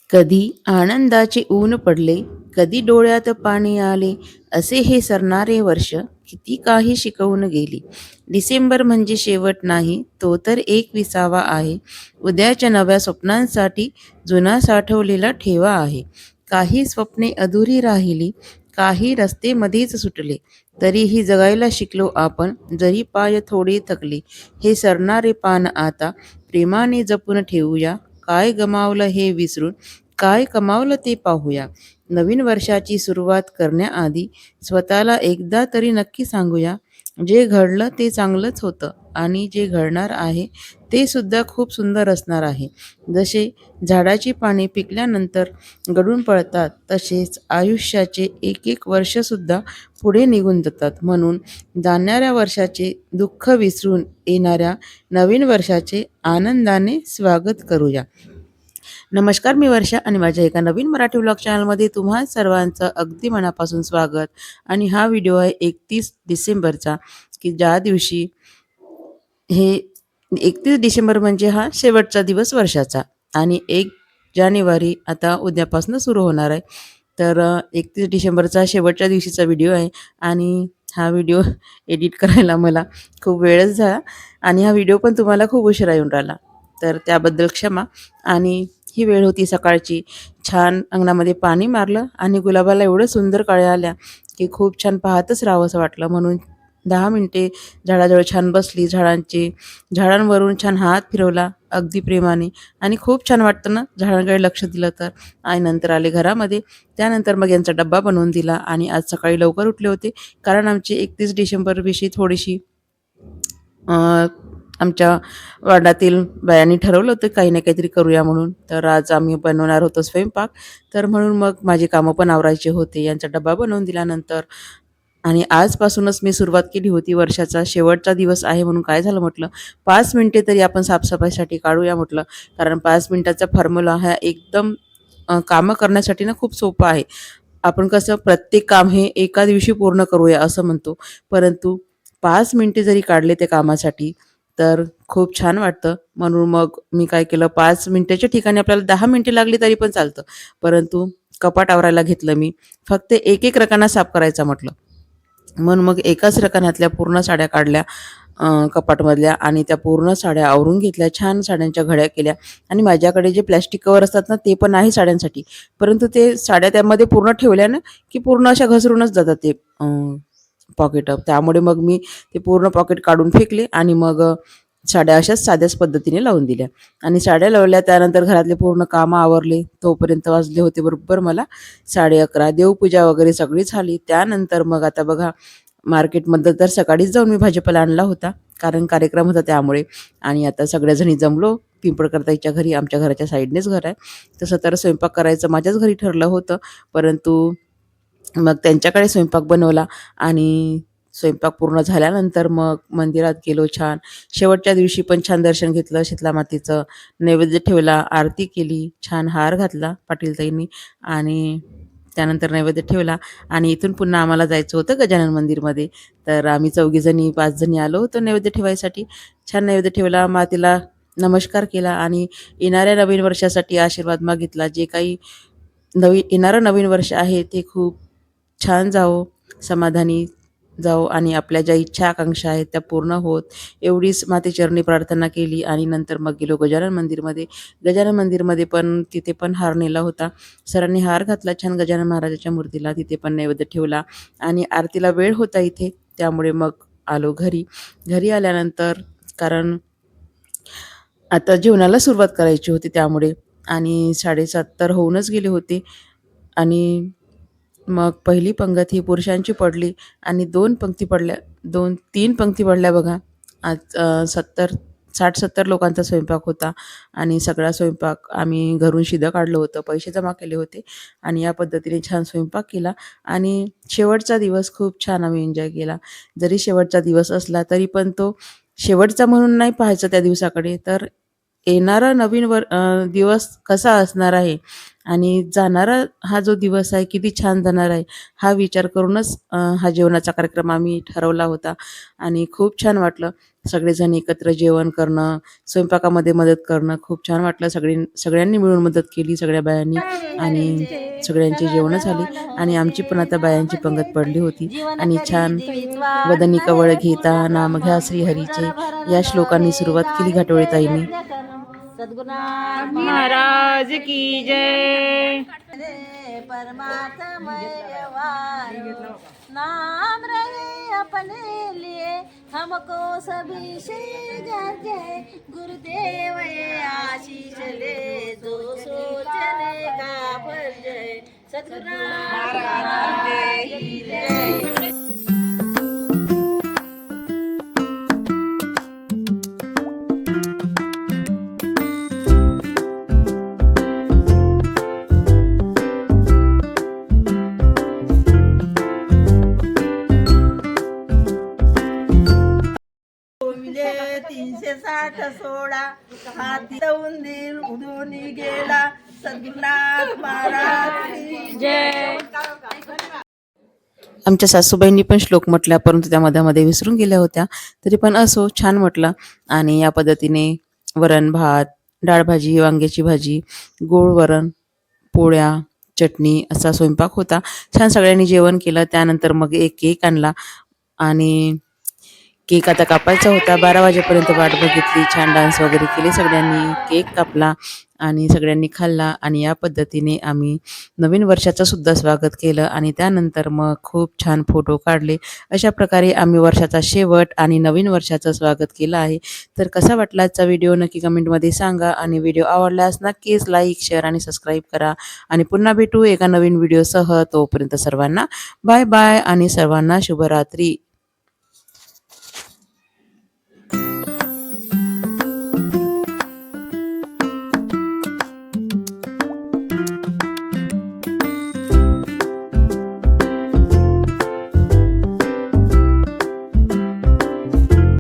कधी आनंदाचे ऊन पडले, कधी डोळ्यात पाणी आले, असे हे सरणारे वर्ष किती काही शिकवून गेली. डिसेंबर म्हणजे शेवट नाही, तो तर एक विसावा आहे. उद्याच्या नव्या स्वप्नांसाठी जुना साठवलेला ठेवा आहे. काही स्वप्ने अधुरी राहिली, काही रस्ते मध्येच सुटले, तरीही जगायला शिकलो आपण, जरी पाय थोडे थकले. हे सरणारे पान आता प्रेमाने जपून ठेवूया. काय गमावलं हे विसरून काय कमावलं ते पाहूया. नवीन वर्षाची सुरुवात करण्याआधी स्वतःला एकदा तरी नक्की सांगूया, जे घडलं ते चांगलंच होतं आणि जे घडणार आहे ते सुद्धा खूप सुंदर असणार आहे. जसे झाडाची पाने पिकल्यानंतर गळून पडतात, तसेच आयुष्याचे एक एक वर्षसुद्धा पुढे निघून जातात. म्हणून जाणाऱ्या वर्षाचे दुःख विसरून येणाऱ्या नवीन वर्षाचे आनंदाने स्वागत करूया. नमस्कार, मी वर्षा आणि माझ्या एका नवीन मराठी व्लॉग चॅनलमध्ये तुम्हा सर्वांचं अगदी मनापासून स्वागत. आणि हा व्हिडिओ आहे 31 डिसेंबरचा, की ज्या दिवशी हे 31 डिसेंबर म्हणजे हा शेवटचा दिवस वर्षाचा आणि 1 जानेवारी आता उद्यापासून सुरू होणार आहे. तर 31 डिसेंबरचा शेवटच्या दिवशीचा व्हिडिओ आहे आणि हा व्हिडिओ एडिट करायला मला खूप वेळच झाला आणि हा व्हिडिओ पण तुम्हाला खूप उशिरा येऊन राहिला, तर त्याबद्दल क्षमा. आणि ही वेळ होती सकाळची. छान अंगणामध्ये पाणी मारलं आणि गुलाबाला एवढं सुंदर कळ्या आल्या की खूप छान पाहतच राहावंसं वाटलं. म्हणून 10 मिनिटे झाडाजवळ छान बसली. झाडांवरून छान हात फिरवला अगदी प्रेमाने आणि खूप छान वाटतं ना झाडांकडे लक्ष दिलं तर. आणि नंतर आले घरामध्ये. त्यानंतर मग यांचा डब्बा बनवून दिला आणि आज सकाळी लवकर उठले होते, कारण आमची 31 डिसेंबरविषयी थोडीशी आमच्या वार्डातील बायांनी ठरवलं होतं काही ना काहीतरी करूया म्हणून. तर आज आम्ही बनवणार होतो स्वयंपाक. तर म्हणून मग माझी कामं पण आवरायचे होते. यांचा डब्बा बनवून दिल्यानंतर आणि आजपासूनच मी सुरुवात केली होती. वर्षाचा शेवटचा दिवस आहे म्हणून काय झालं म्हटलं, 5 मिनिटे तरी आपण साफसफाईसाठी काढूया म्हटलं. कारण 5 मिनिटाचा फॉर्म्युला हा एकदम कामं करण्यासाठी ना खूप सोपं आहे. आपण कसं प्रत्येक काम हे एका दिवशी पूर्ण करूया असं म्हणतो, परंतु 5 मिनिटे जरी काढले त्या कामासाठी तर खूप छान वाटतं. म्हणून मग मी काय केलं, 5 मिनिटाच्या ठिकाणी आपल्याला 10 मिनिटे लागली तरी पण चालतं, परंतु कपाट आवरायला घेतलं मी. फक्त एक एक रकाना साफ करायचा म्हटलं. म्हणून मग एकाच रकान्यातल्या पूर्ण साड्या काढल्या कपाटमधल्या आणि त्या पूर्ण साड्या आवरून घेतल्या. छान साड्यांच्या घड्या केल्या आणि माझ्याकडे जे प्लॅस्टिक कवर असतात ना, ते पण आहे साड्यांसाठी. परंतु ते साड्या त्यामध्ये पूर्ण ठेवल्या ना, की पूर्ण अशा घसरूनच जातात ते पॉकेट. त्यामुळे मग मी ते पूर्ण पॉकेट काढून फेकले आणि मग साड्या अशाच साध्याच पद्धतीने लावून दिल्या. आणि साड्या लावल्या त्यानंतर घरातले पूर्ण कामं आवरले. तोपर्यंत वाजले होते बरोबर मला 11:30. देवपूजा वगैरे सगळी झाली. त्यानंतर मग आता बघा, मार्केटमध्ये तर सकाळीच जाऊन मी भाजीपाला आणला होता, कारण कार्यक्रम होता त्यामुळे. आणि आता सगळ्याजणी जमलो पिंपळकरताईच्या घरी. आमच्या घराच्या साईडनेच घर आहे. तसं तर स्वयंपाक करायचं माझ्याच घरी ठरलं होतं, परंतु मग त्यांच्याकडे स्वयंपाक बनवला आणि स्वयंपाक पूर्ण झाल्यानंतर मग मंदिरात गेलो छान. शेवटच्या दिवशी पण छान दर्शन घेतलं शीतला मातेचं. नैवेद्य ठेवला, आरती केली, छान हार घातला पाटीलताईंनी आणि त्यानंतर नैवेद्य ठेवला. आणि इथून पुन्हा आम्हाला जायचं होतं गजानन मंदिरमध्ये. तर आम्ही 4 जणी आलो होतो नैवेद्य ठेवायसाठी. छान नैवेद्य ठेवला, मातेला नमस्कार केला आणि येणाऱ्या नवीन वर्षासाठी आशीर्वाद मागितला. जे काही येणारं नवीन वर्ष आहे ते खूप छान जावो, समाधानी जावो आणि आपल्या ज्या इच्छा आकांक्षा आहेत त्या पूर्ण होत, एवढीच मातेचरणी प्रार्थना केली. आणि नंतर मग गेलो गजानन मंदिरमध्ये. गजानन मंदिरमध्ये पण तिथे पण हार नेला होता. सरांनी हार घातला छान गजानन महाराजाच्या मूर्तीला. तिथे पण नैवेद्य ठेवला आणि आरतीला वेळ होता इथे, त्यामुळे मग आलो घरी. घरी आल्यानंतर कारण आता जेवणाला सुरुवात करायची होती त्यामुळे, आणि 7:30 तर होऊनच गेले होते. आणि मग पहिली पंगत ही पुरुषांची पडली आणि 2 पंक्ती पडल्या, 2-3 पंक्ती पडल्या बघा. आज 60-70 लोकांचा स्वयंपाक होता आणि सगळा स्वयंपाक आम्ही घरून शिदं काढलं होतं, पैसे जमा केले होते आणि या पद्धतीने छान स्वयंपाक केला. आणि शेवटचा दिवस खूप छान आम्ही एन्जॉय केला. जरी शेवटचा दिवस असला तरी पण तो शेवटचा म्हणून नाही पाहायचा त्या दिवसाकडे, तर येणारा नवीन दिवस कसा असणार आहे आणि जाणारा हा जो दिवस आहे किती छान जाणार आहे, हा विचार करूनच हा जेवणाचा कार्यक्रम आम्ही ठरवला होता आणि खूप छान वाटलं. सगळेजण एकत्र जेवण करणं, स्वयंपाकामध्ये मदत करणं खूप छान वाटलं. सगळ्यांनी मिळून मदत केली सगळ्या बायांनी आणि सगळ्यांची जेवणं झाली आणि आमची पण आता बायांची पंगत पडली होती आणि छान वदनी कवळ घेता नाम घ्या श्रीहरीचे या श्लोकांनी सुरुवात केली घाटोळीताईंनी. सद्गुरुनाथ महाराज की जय. परमात्मय वार नाम रहे अपने लिए हमको सभी से जय गुरुदेव ये आशीष ले जो सोचने का फल जय सद्गुरुनाथ महाराज की जय. मिले 360 सोळा हाती उंदीर उडून गेला सद्गुरुनाथ महाराज की जय. आमच्या सासूबाईंनी पण श्लोक म्हटल्या परंतु त्या मध्ये विसरून गेल्या होत्या. तरी पण असो छान म्हटलं आणि या पद्धतीने वरण भात, डाळ भाजी, वांग्याची भाजी, गोड वरण, पोळ्या, चटणी असा स्वयंपाक होता. छान सगळ्यांनी जेवण केलं. त्यानंतर मग एक केक आणला आणि केक आता कापायचा होता. 12 वाजेपर्यंत वाट बघितली. छान डान्स वगैरे केले सगळ्यांनी. केक कापला आणि सगळ्यांनी खाल्ला आणि या पद्धतीने आम्ही नवीन वर्षाचं सुद्धा स्वागत केलं आणि त्यानंतर मग खूप छान फोटो काढले. अशा प्रकारे आम्ही वर्षाचा शेवट आणि नवीन वर्षाचं स्वागत केलं आहे. तर कसा वाटला आजचा व्हिडिओ नक्की कमेंटमध्ये सांगा आणि व्हिडिओ आवडल्यास नक्कीच लाईक, शेअर आणि सबस्क्राईब करा आणि पुन्हा भेटू एका नवीन व्हिडिओसह. तोपर्यंत सर्वांना बाय बाय आणि सर्वांना शुभरात्री.